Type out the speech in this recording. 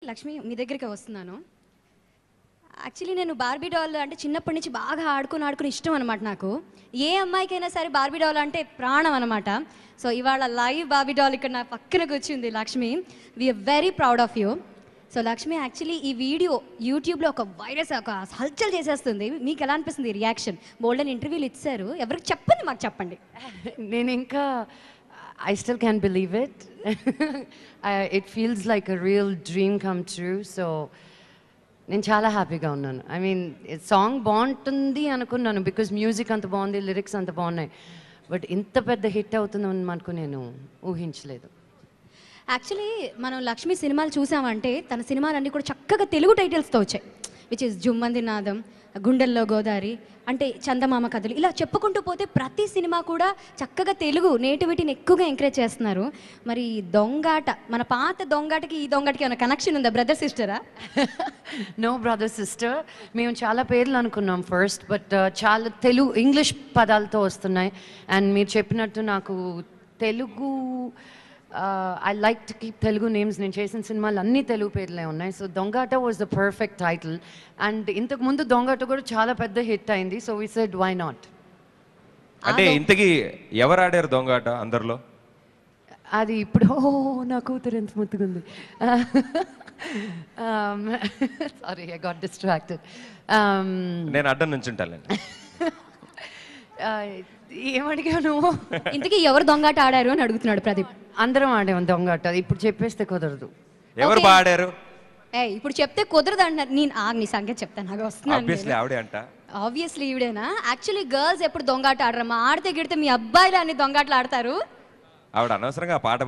లక్ష్మి మీ దగ్గరికి వస్తున్నాను. యాక్చువల్లీ నేను బార్బీ డాల్ అంటే చిన్నప్పటి నుంచి బాగా ఆడుకుని ఇష్టం అనమాట నాకు. ఏ అమ్మాయికైనా సరే బార్బీ డాల్ అంటే ప్రాణం అనమాట. సో ఇవాళ లైవ్ బార్బీ డాల్ ఇక్కడ నా పక్కన కూర్చుంది Lakshmi. We are very proud of you. So Lakshmi, actually ఈ వీడియో యూట్యూబ్లో ఒక వైరస్, ఒక హల్చల్ చేసేస్తుంది. మీకు ఎలా అనిపిస్తుంది రియాక్షన్? బోల్డెన్ ఇంటర్వ్యూలు ఇచ్చారు, ఎవరికి చెప్పండి, మాకు చెప్పండి. నేను ఇంకా I still can't believe it. It feels like a real dream come true. So నేను చాలా హ్యాపీగా ఉన్నాను. ఐ మీన్ సాంగ్ బాగుంటుంది అనుకున్నాను, బికాజ్ మ్యూజిక్ అంత బాగుంది, లిరిక్స్ అంత బాగున్నాయి. బట్ ఇంత పెద్ద హిట్ అవుతుందని మనకు నేను ఊహించలేదు. యాక్చువల్లీ మనం లక్ష్మి సినిమాలు చూసామంటే తన సినిమాలన్నీ కూడా చక్కగా తెలుగు టైటిల్స్తో వచ్చాయి. విచ్ ఇస్ జుమ్మంది నాదం, గుండెల్లో గోదారి, అంటే చందమామ కథలు, ఇలా చెప్పుకుంటూ పోతే ప్రతి సినిమా కూడా చక్కగా తెలుగు నేటివిటీని ఎక్కువగా ఎంకరేజ్ చేస్తున్నారు. మరి దొంగాట, మన పాత దొంగాటకి ఈ దొంగాటకి ఏమైనా కనెక్షన్ ఉందా? బ్రదర్ సిస్టరా? No brother sister. మేము చాలా పేర్లు అనుకున్నాం ఫస్ట్, బట్ చాలా తెలుగు ఇంగ్లీష్ పదాలతో వస్తున్నాయి. అండ్ మీరు చెప్పినట్టు నాకు Telugu I like to keep Telugu names. నేను చేసిన సినిమాలు అన్నీ తెలుగు పేర్లే ఉన్నాయి. So Dongata was the perfect title. And ఇంతకు ముందు దొంగాట కూడా చాలా పెద్ద హిట్ అయింది. So we said why not. అంటే ఇంతకీ ఎవరు ఆడారు దొంగాట అందరిలో? అది ఇప్పుడు నా కూతురు ఎంత ముద్దుగుంది. Sorry, I got distracted. నేను అడ్డం నుంచి ఉంటాను. ఏమడిగాను? ఇంతకీ ఎవరు దొంగాట ఆడారు అని అడుగుతున్నాడు ప్రదీప్. అందరం ఆడాము దొంగాట. ఇప్పుడు చెప్పేస్తే కుదరదు. ఎవరు బాగా ఆడారు? ఇప్పుడు చెప్తే కుదరదు అంటున్నారు. నేను నీ సంగతి చెప్తాను, నాకు వస్తున్నాను. ఆవిడే అంట. ఆబ్వియస్లీ ఈవిడేనా? యాక్చువల్లీ గర్ల్స్ ఎప్పుడు దొంగాట ఆడరమ్మా. ఆడితే గిడితే మీ అబ్బాయిలు అన్ని దొంగాటలు ఆడతారు. ఆవిడ అనవసరంగా పాట